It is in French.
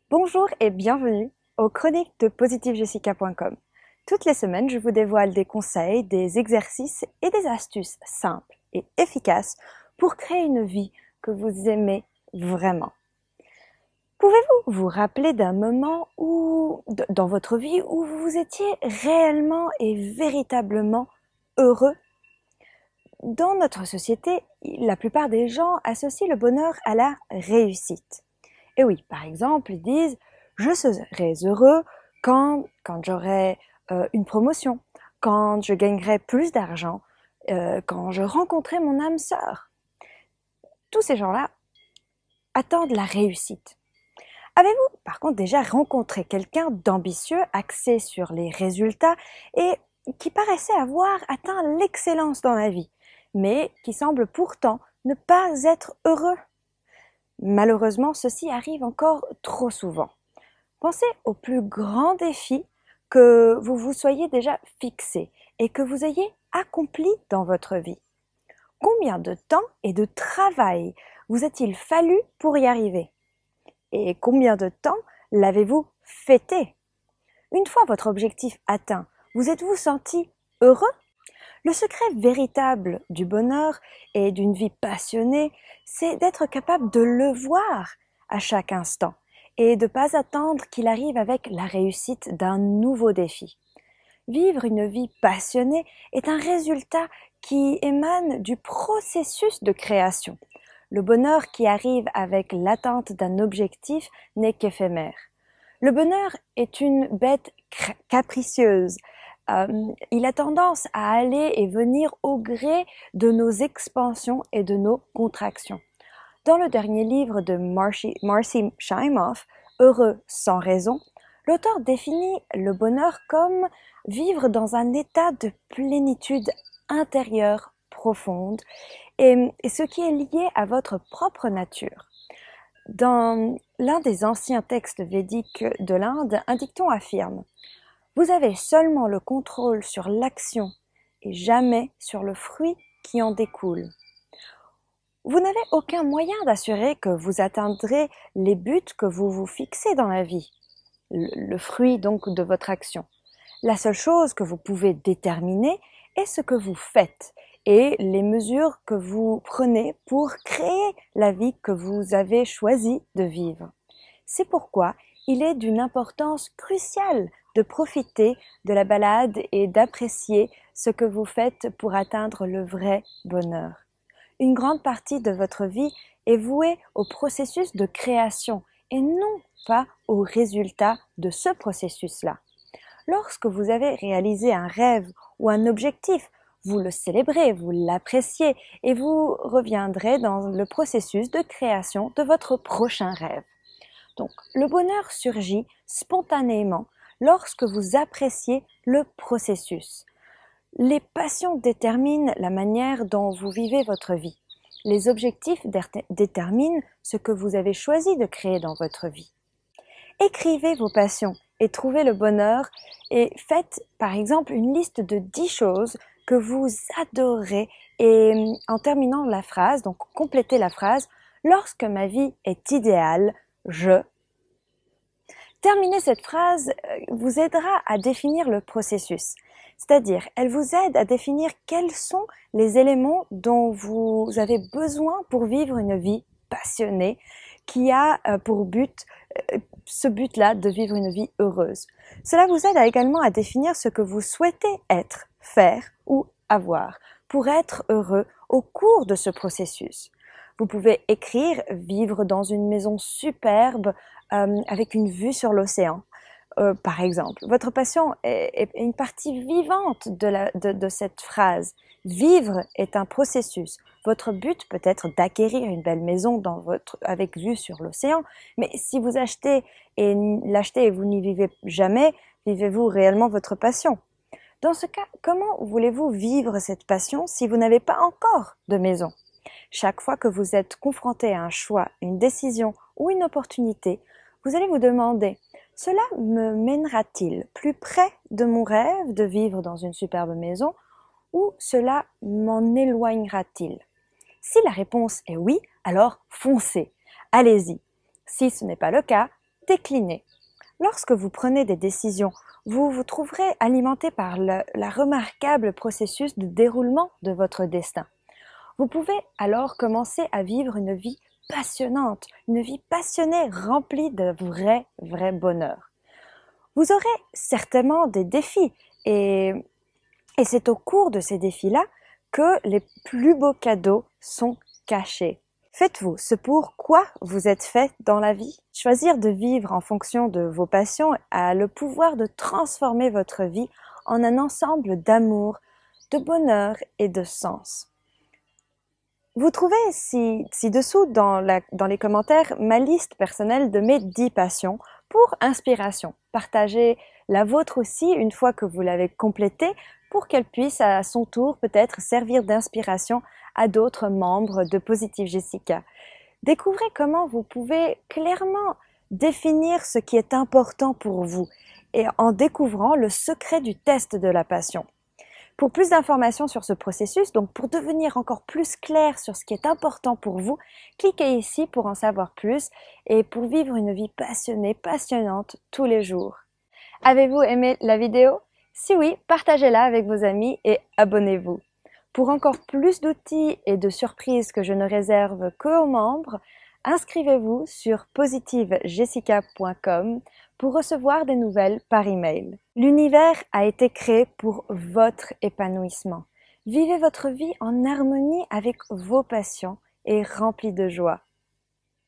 Bonjour et bienvenue aux chroniques de positivejessica.com. Toutes les semaines, je vous dévoile des conseils, des exercices et des astuces simples et efficaces pour créer une vie que vous aimez vraiment. Pouvez-vous vous rappeler d'un moment dans votre vie où vous étiez réellement et véritablement heureux? Dans notre société, la plupart des gens associent le bonheur à la réussite. Et oui, par exemple, ils disent « je serai heureux quand j'aurai une promotion, quand je gagnerai plus d'argent, quand je rencontrerai mon âme sœur ». Tous ces gens-là attendent la réussite. Avez-vous par contre déjà rencontré quelqu'un d'ambitieux, axé sur les résultats et qui paraissait avoir atteint l'excellence dans la vie, mais qui semble pourtant ne pas être heureux? Malheureusement, ceci arrive encore trop souvent. Pensez au plus grand défi que vous vous soyez déjà fixé et que vous ayez accompli dans votre vie. Combien de temps et de travail vous a-t-il fallu pour y arriver? Et combien de temps l'avez-vous fêté? Une fois votre objectif atteint, vous êtes-vous senti heureux? Le secret véritable du bonheur et d'une vie passionnée, c'est d'être capable de le voir à chaque instant et de ne pas attendre qu'il arrive avec la réussite d'un nouveau défi. Vivre une vie passionnée est un résultat qui émane du processus de création. Le bonheur qui arrive avec l'atteinte d'un objectif n'est qu'éphémère. Le bonheur est une bête capricieuse. Il a tendance à aller et venir au gré de nos expansions et de nos contractions. Dans le dernier livre de Marcy Shimoff, Heureux sans raison, l'auteur définit le bonheur comme vivre dans un état de plénitude intérieure profonde et ce qui est lié à votre propre nature. Dans l'un des anciens textes védiques de l'Inde, un dicton affirme « Vous avez seulement le contrôle sur l'action et jamais sur le fruit qui en découle. » Vous n'avez aucun moyen d'assurer que vous atteindrez les buts que vous vous fixez dans la vie, le fruit donc de votre action. La seule chose que vous pouvez déterminer est ce que vous faites et les mesures que vous prenez pour créer la vie que vous avez choisi de vivre. C'est pourquoi il est d'une importance cruciale de profiter de la balade et d'apprécier ce que vous faites pour atteindre le vrai bonheur. Une grande partie de votre vie est vouée au processus de création et non pas au résultat de ce processus-là. Lorsque vous avez réalisé un rêve ou un objectif, vous le célébrez, vous l'appréciez et vous reviendrez dans le processus de création de votre prochain rêve. Donc, le bonheur surgit spontanément lorsque vous appréciez le processus. Les passions déterminent la manière dont vous vivez votre vie. Les objectifs déterminent ce que vous avez choisi de créer dans votre vie. Écrivez vos passions et trouvez le bonheur et faites par exemple une liste de 10 choses que vous adorez et en terminant la phrase, donc complétez la phrase « Lorsque ma vie est idéale, je… » Terminer cette phrase vous aidera à définir le processus. C'est-à-dire, elle vous aide à définir quels sont les éléments dont vous avez besoin pour vivre une vie passionnée qui a pour but, ce but-là, de vivre une vie heureuse. Cela vous aide également à définir ce que vous souhaitez être, faire ou avoir pour être heureux au cours de ce processus. Vous pouvez écrire « vivre dans une maison superbe avec une vue sur l'océan ». Par exemple, votre passion est une partie vivante de cette phrase. Vivre est un processus. Votre but peut être d'acquérir une belle maison avec vue sur l'océan, mais si vous l'achetez et vous n'y vivez jamais, vivez-vous réellement votre passion? Dans ce cas, comment voulez-vous vivre cette passion si vous n'avez pas encore de maison? Chaque fois que vous êtes confronté à un choix, une décision ou une opportunité, vous allez vous demander « Cela me mènera-t-il plus près de mon rêve de vivre dans une superbe maison ou cela m'en éloignera-t-il » Si la réponse est oui, alors foncez, allez-y. Si ce n'est pas le cas, décliner. Lorsque vous prenez des décisions, vous vous trouverez alimenté par la remarquable processus de déroulement de votre destin. Vous pouvez alors commencer à vivre une vie passionnante, une vie passionnée remplie de vrai bonheur. Vous aurez certainement des défis et c'est au cours de ces défis-là que les plus beaux cadeaux sont cachés. Faites-vous ce pour quoi vous êtes fait dans la vie. Choisir de vivre en fonction de vos passions a le pouvoir de transformer votre vie en un ensemble d'amour, de bonheur et de sens. Vous trouvez ci-dessous dans les commentaires ma liste personnelle de mes 10 passions pour inspiration. Partagez la vôtre aussi une fois que vous l'avez complétée pour qu'elle puisse à son tour peut-être servir d'inspiration à d'autres membres de Positive Jessica. Découvrez comment vous pouvez clairement définir ce qui est important pour vous et en découvrant le secret du test de la passion. Pour plus d'informations sur ce processus, donc pour devenir encore plus clair sur ce qui est important pour vous, cliquez ici pour en savoir plus et pour vivre une vie passionnée, passionnante tous les jours. Avez-vous aimé la vidéo? Si oui, partagez-la avec vos amis et abonnez-vous. Pour encore plus d'outils et de surprises que je ne réserve qu'aux membres, inscrivez-vous sur positivejessica.com pour recevoir des nouvelles par email. L'univers a été créé pour votre épanouissement. Vivez votre vie en harmonie avec vos passions et remplie de joie.